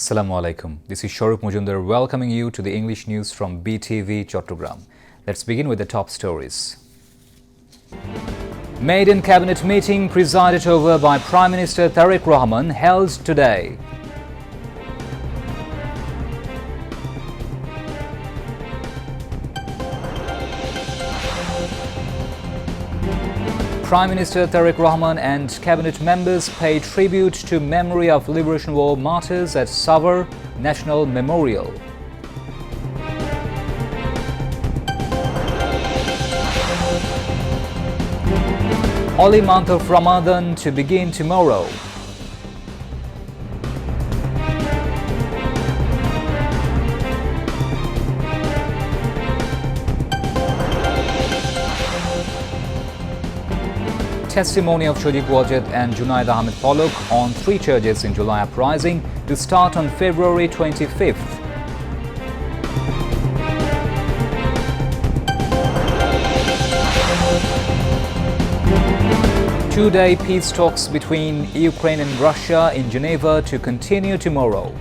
Assalamu alaikum. This is Shauruk Mujumdar welcoming you to the English news from Btv-Chattogram. Let's begin with the top stories. Maiden cabinet meeting presided over by Prime Minister Tarique Rahman held today. Prime Minister Tarique Rahman and cabinet members paid tribute to memory of Liberation War martyrs at Savar National Memorial. Holy month of Ramadan to begin tomorrow. Testimony of Shodiq Wajid and Junaid Ahmed Polok on 3 charges in July uprising to start on February 25th. Two-day peace talks between Ukraine and Russia in Geneva to continue tomorrow.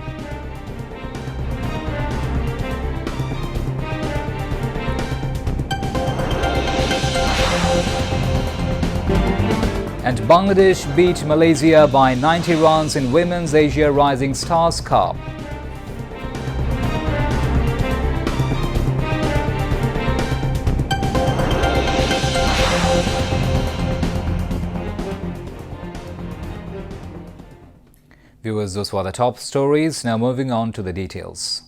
And Bangladesh beat Malaysia by 90 runs in Women's Asia Rising Stars Cup. Viewers, those were the top stories. Now moving on to the details.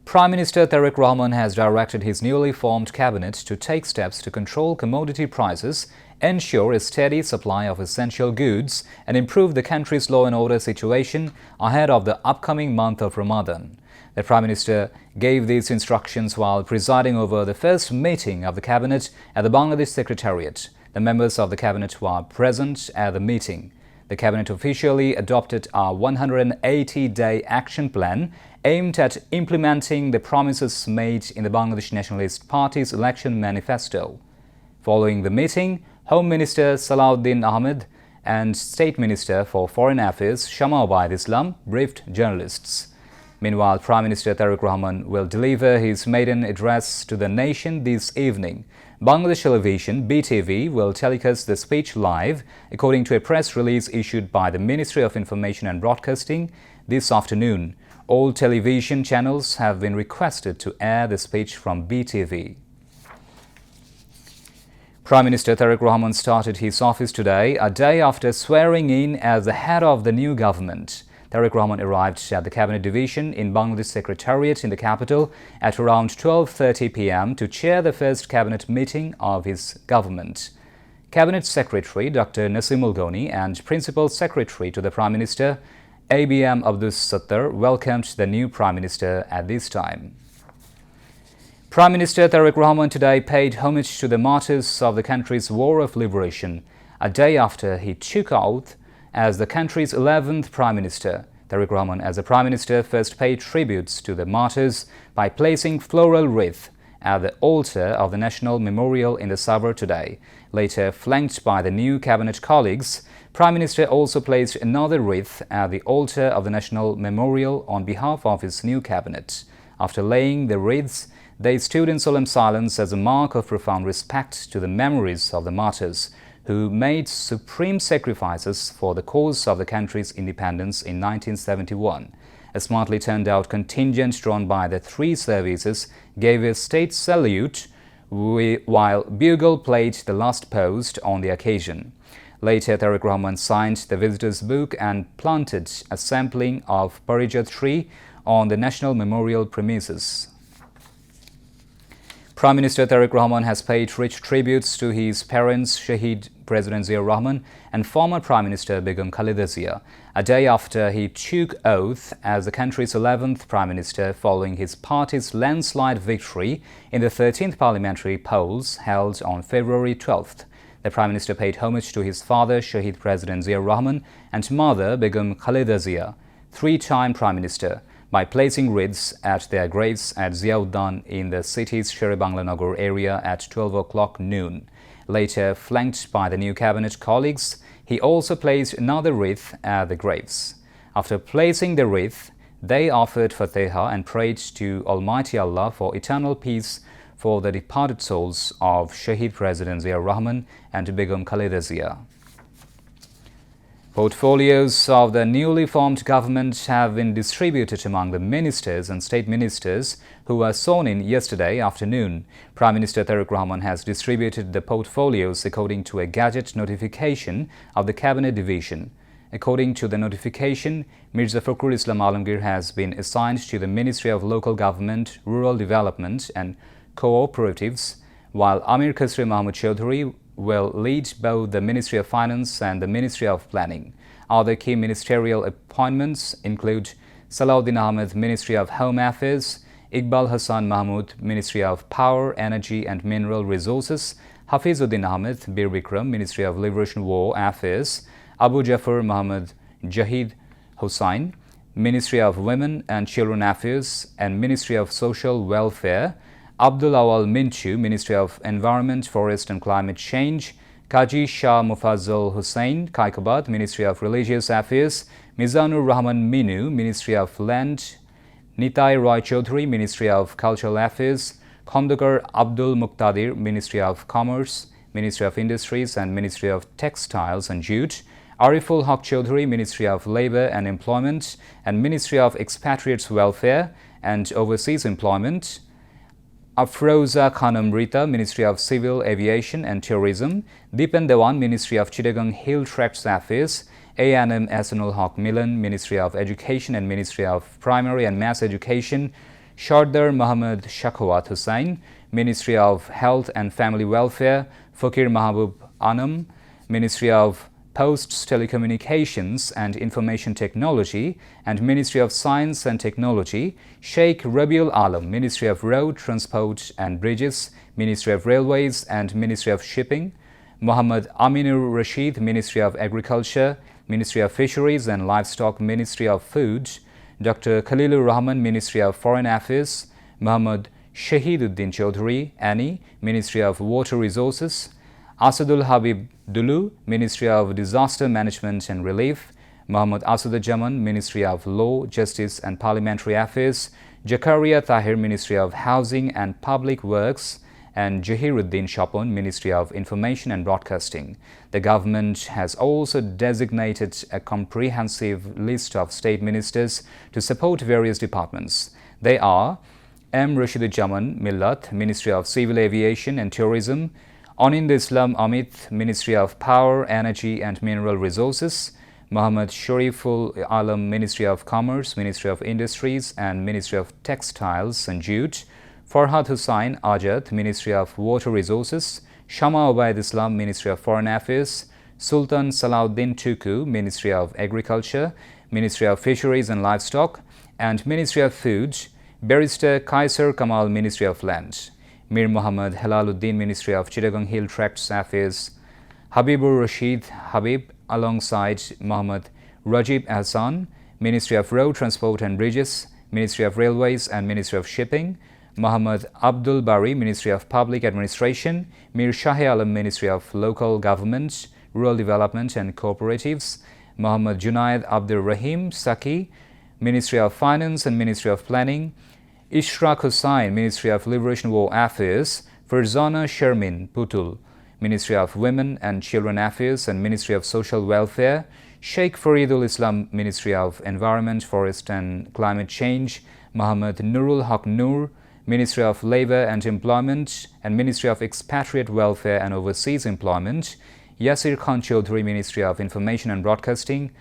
Prime Minister Tarique Rahman has directed his newly formed cabinet to take steps to control commodity prices, ensure a steady supply of essential goods and improve the country's law and order situation ahead of the upcoming month of Ramadan. The Prime Minister gave these instructions while presiding over the first meeting of the cabinet at the Bangladesh Secretariat. The members of the cabinet were present at the meeting. The cabinet officially adopted a 180-day action plan aimed at implementing the promises made in the Bangladesh Nationalist Party's election manifesto. Following the meeting, Home Minister Salahuddin Ahmed and State Minister for Foreign Affairs Shongbad Islam briefed journalists. Meanwhile, Prime Minister Tarique Rahman will deliver his maiden address to the nation this evening. Bangladesh television BTV will telecast the speech live, according to a press release issued by the Ministry of Information and Broadcasting this afternoon. All television channels have been requested to air the speech from BTV. Prime Minister Tarique Rahman started his office today, a day after swearing in as the head of the new government. Tarique Rahman arrived at the Cabinet Division in Bangladesh Secretariat in the capital at around 12:30 p.m. to chair the first cabinet meeting of his government. Cabinet Secretary Dr. Nasimul Goni and Principal Secretary to the Prime Minister ABM Abdus Sattar welcomed the new Prime Minister at this time. Prime Minister Tarique Rahman today paid homage to the martyrs of the country's War of Liberation, a day after he took oath as the country's 11th Prime Minister. Tarique Rahman, as the Prime Minister, first paid tributes to the martyrs by placing floral wreath at the altar of the National Memorial in the Savar today. Later, flanked by the new cabinet colleagues, Prime Minister also placed another wreath at the altar of the National Memorial on behalf of his new cabinet. After laying the wreaths, they stood in solemn silence as a mark of profound respect to the memories of the martyrs who made supreme sacrifices for the cause of the country's independence in 1971. A smartly turned out contingent drawn by the three services gave a state salute while bugle played the last post on the occasion. Later, Tarique Rahman signed the visitor's book and planted a sapling of Parijat tree on the National Memorial premises. Prime Minister Tarique Rahman has paid rich tributes to his parents, Shahid President Ziaur Rahman and former Prime Minister Begum Khaleda Zia, a day after he took oath as the country's 11th Prime Minister following his party's landslide victory in the 13th parliamentary polls held on February 12th. The Prime Minister paid homage to his father, Shahid President Ziaur Rahman, and mother, Begum Khaleda Zia, three-time Prime Minister, by placing wreaths at their graves at Ziauddin in the city's Sher-e-Bangla Nagar area at 12 o'clock noon. Later, flanked by the new cabinet colleagues, he also placed another wreath at the graves. After placing the wreath, They offered Fatiha and prayed to Almighty Allah for eternal peace for the departed souls of Shahid President Zia Rahman and Begum Khaleda Zia. Portfolios of the newly formed government have been distributed among the ministers and state ministers who were sworn in yesterday afternoon. Prime Minister Tarique Rahman has distributed the portfolios according to a Gazette notification of the Cabinet Division. According to the notification, Mirza Fakhrul Islam Alamgir has been assigned to the Ministry of Local Government, Rural Development and Cooperatives, while Amir Khusri Mahmud Chaudhary will lead both the Ministry of Finance and the Ministry of Planning. Other key ministerial appointments include Salahuddin Ahmed, Ministry of Home Affairs, Iqbal Hassan Mahmood, Ministry of Power, Energy and Mineral Resources, Hafizuddin Ahmed, Bir Bikram, Ministry of Liberation War Affairs, Abu Jafar Muhammad Jahid Hossain, Ministry of Women and Children Affairs and Ministry of Social Welfare, Abdul Awal Minchu, Ministry of Environment, Forest and Climate Change, Kaji Shah Mufazzal Hussain, Kaikabad, Ministry of Religious Affairs, Mizanur Rahman Minu, Ministry of Land, Nitai Roy Chaudhary, Ministry of Cultural Affairs, Khondakar Abdul Muqtadir, Ministry of Commerce, Ministry of Industries and Ministry of Textiles and Jute, Ariful Haq Chaudhary, Ministry of Labour and Employment and Ministry of Expatriates Welfare and Overseas Employment, Afroza Khanam Rita, Ministry of Civil Aviation and Tourism, Deepan Dewan, Ministry of Chittagong Hill Tracts Affairs, A&M Ahsanul Haq Milan, Ministry of Education and Ministry of Primary and Mass Education, Shardar Muhammad Shakhawat Hussain, Ministry of Health and Family Welfare, Fakir Mahabub Anam, Ministry of Posts, Telecommunications and Information Technology and Ministry of Science and Technology, Sheikh Rabiul Alam, Ministry of Road, Transport and Bridges, Ministry of Railways and Ministry of Shipping, Muhammad Aminur Rashid, Ministry of Agriculture, Ministry of Fisheries and Livestock, Ministry of Food, Dr. Khalilur Rahman, Ministry of Foreign Affairs, Muhammad Shahiduddin Chaudhary, Ani, Ministry of Water Resources, Asadul Habib Dulu, Ministry of Disaster Management and Relief, Muhammad Asudjaman, Ministry of Law, Justice and Parliamentary Affairs, Jakaria Tahir, Ministry of Housing and Public Works, and Jahiruddin Shapon, Ministry of Information and Broadcasting. The government has also designated a comprehensive list of state ministers to support various departments. They are M. Rashidujaman Millat, Ministry of Civil Aviation and Tourism, Anind Islam Amit, Ministry of Power, Energy and Mineral Resources, Muhammad Shariful Alam, Ministry of Commerce, Ministry of Industries and Ministry of Textiles and Jute, Farhad Hussain Ajad, Ministry of Water Resources, Shama Ubaid Islam, Ministry of Foreign Affairs, Sultan Salahuddin Tuku, Ministry of Agriculture, Ministry of Fisheries and Livestock and Ministry of Food, Barrister Kaisar Kamal, Ministry of Land, Mir Muhammad Halaluddin, Ministry of Chittagong Hill Tracts Affairs, Habibur Rashid Habib alongside Muhammad Rajib Ahsan, Ministry of Road, Transport and Bridges, Ministry of Railways and Ministry of Shipping, Muhammad Abdul Bari, Ministry of Public Administration, Mir Shahi Alam, Ministry of Local Government, Rural Development and Cooperatives, Muhammad Junaid Abdur Rahim Saki, Ministry of Finance and Ministry of Planning, Ishraq Hussain, Ministry of Liberation War Affairs, Farzana Shermin Putul, Ministry of Women and Children Affairs and Ministry of Social Welfare, Sheikh Faridul Islam, Ministry of Environment, Forest and Climate Change, Muhammad Nurul Haq Nur, Ministry of Labour and Employment and Ministry of Expatriate Welfare and Overseas Employment, Yasir Khan Chaudhary, Ministry of Information and Broadcasting,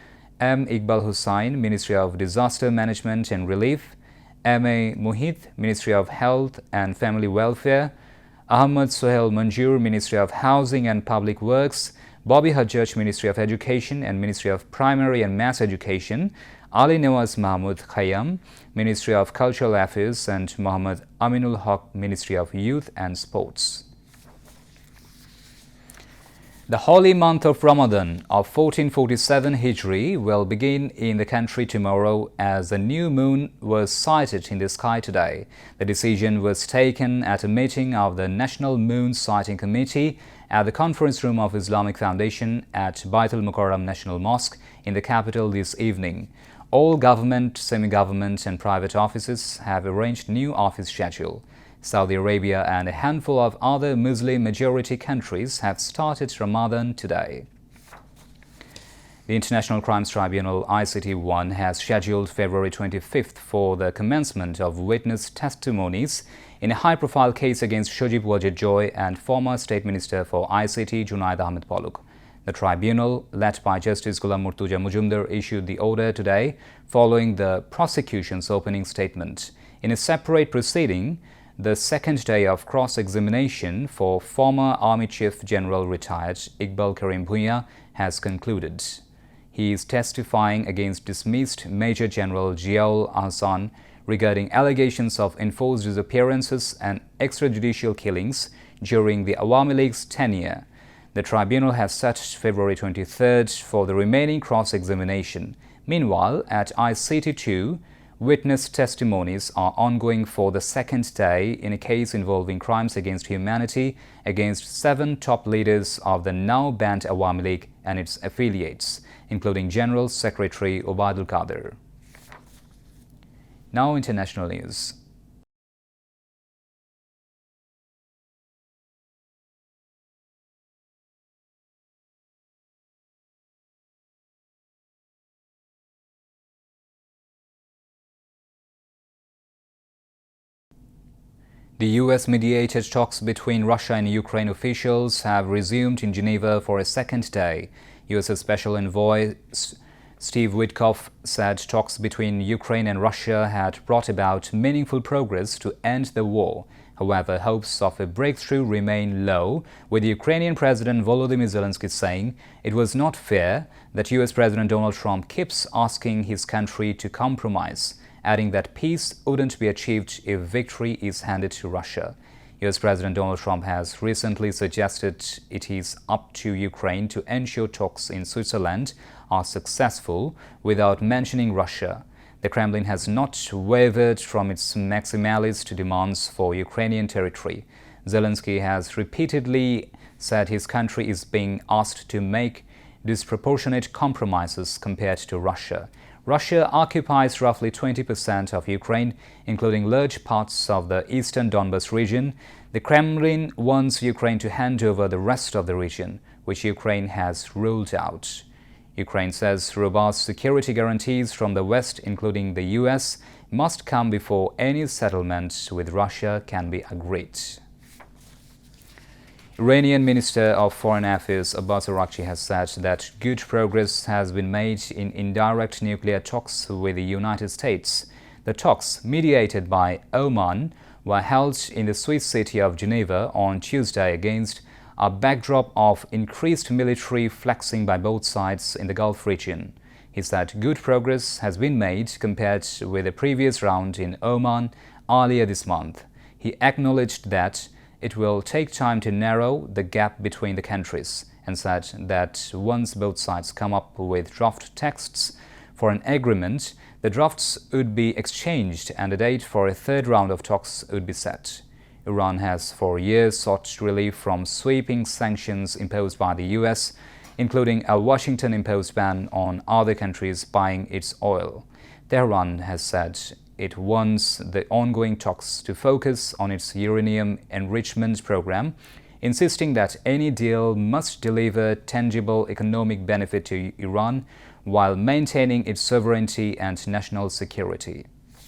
M. Iqbal Hussain, Ministry of Disaster Management and Relief, M.A. Mohit, Ministry of Health and Family Welfare, Ahmad Sohail Manjur, Ministry of Housing and Public Works, Bobby Hajjaj, Ministry of Education and Ministry of Primary and Mass Education, Ali Nawaz Mahmud Khayyam, Ministry of Cultural Affairs and Muhammad Aminul Haq, Ministry of Youth and Sports. The holy month of Ramadan of 1447 Hijri will begin in the country tomorrow as a new moon was sighted in the sky today. The decision was taken at a meeting of the National Moon Sighting Committee at the conference room of Islamic Foundation at Baitul Mukarram National Mosque in the capital this evening. All government, semi-government and private offices have arranged new office schedule. Saudi Arabia and a handful of other Muslim-majority countries have started Ramadan today. The International Crimes Tribunal ICT-1 has scheduled February 25th for the commencement of witness testimonies in a high-profile case against Shojib Wajid Joy and former State Minister for ICT Junaid Ahmed Paluk. The tribunal, led by Justice Ghulam Murtuja Mujumdar, issued the order today following the prosecution's opening statement. In a separate proceeding, the second day of cross-examination for former Army Chief General retired Iqbal Karim Bhuiyan has concluded. He is testifying against dismissed Major General Ziaul Ahsan regarding allegations of enforced disappearances and extrajudicial killings during the Awami League's tenure. The tribunal has set February 23rd for the remaining cross-examination. Meanwhile, at ICT-2, witness testimonies are ongoing for the second day in a case involving crimes against humanity against 7 top leaders of the now-banned Awami League and its affiliates, including General Secretary Obaidul Qadir. Now international news. The US-mediated talks between Russia and Ukraine officials have resumed in Geneva for a second day. US Special Envoy Steve Witkoff said talks between Ukraine and Russia had brought about meaningful progress to end the war. However, hopes of a breakthrough remain low, with Ukrainian President Volodymyr Zelensky saying it was not fair that US President Donald Trump keeps asking his country to compromise, adding that peace wouldn't be achieved if victory is handed to Russia. US President Donald Trump has recently suggested it is up to Ukraine to ensure talks in Switzerland are successful without mentioning Russia. The Kremlin has not wavered from its maximalist demands for Ukrainian territory. Zelensky has repeatedly said his country is being asked to make disproportionate compromises compared to Russia. Russia occupies roughly 20% of Ukraine, including large parts of the eastern Donbas region. The Kremlin wants Ukraine to hand over the rest of the region, which Ukraine has ruled out. Ukraine says robust security guarantees from the West, including the US, must come before any settlement with Russia can be agreed. Iranian Minister of Foreign Affairs Abbas Araghchi has said that good progress has been made in indirect nuclear talks with the United States. The talks, mediated by Oman, were held in the Swiss city of Geneva on Tuesday against a backdrop of increased military flexing by both sides in the Gulf region. He said good progress has been made compared with the previous round in Oman earlier this month. He acknowledged that it will take time to narrow the gap between the countries and said that once both sides come up with draft texts for an agreement, the drafts would be exchanged and a date for a third round of talks would be set. Iran has for years sought relief from sweeping sanctions imposed by the US, including a Washington-imposed ban on other countries buying its oil. Tehran has said it wants the ongoing talks to focus on its uranium enrichment program, insisting that any deal must deliver tangible economic benefit to Iran while maintaining its sovereignty and national security.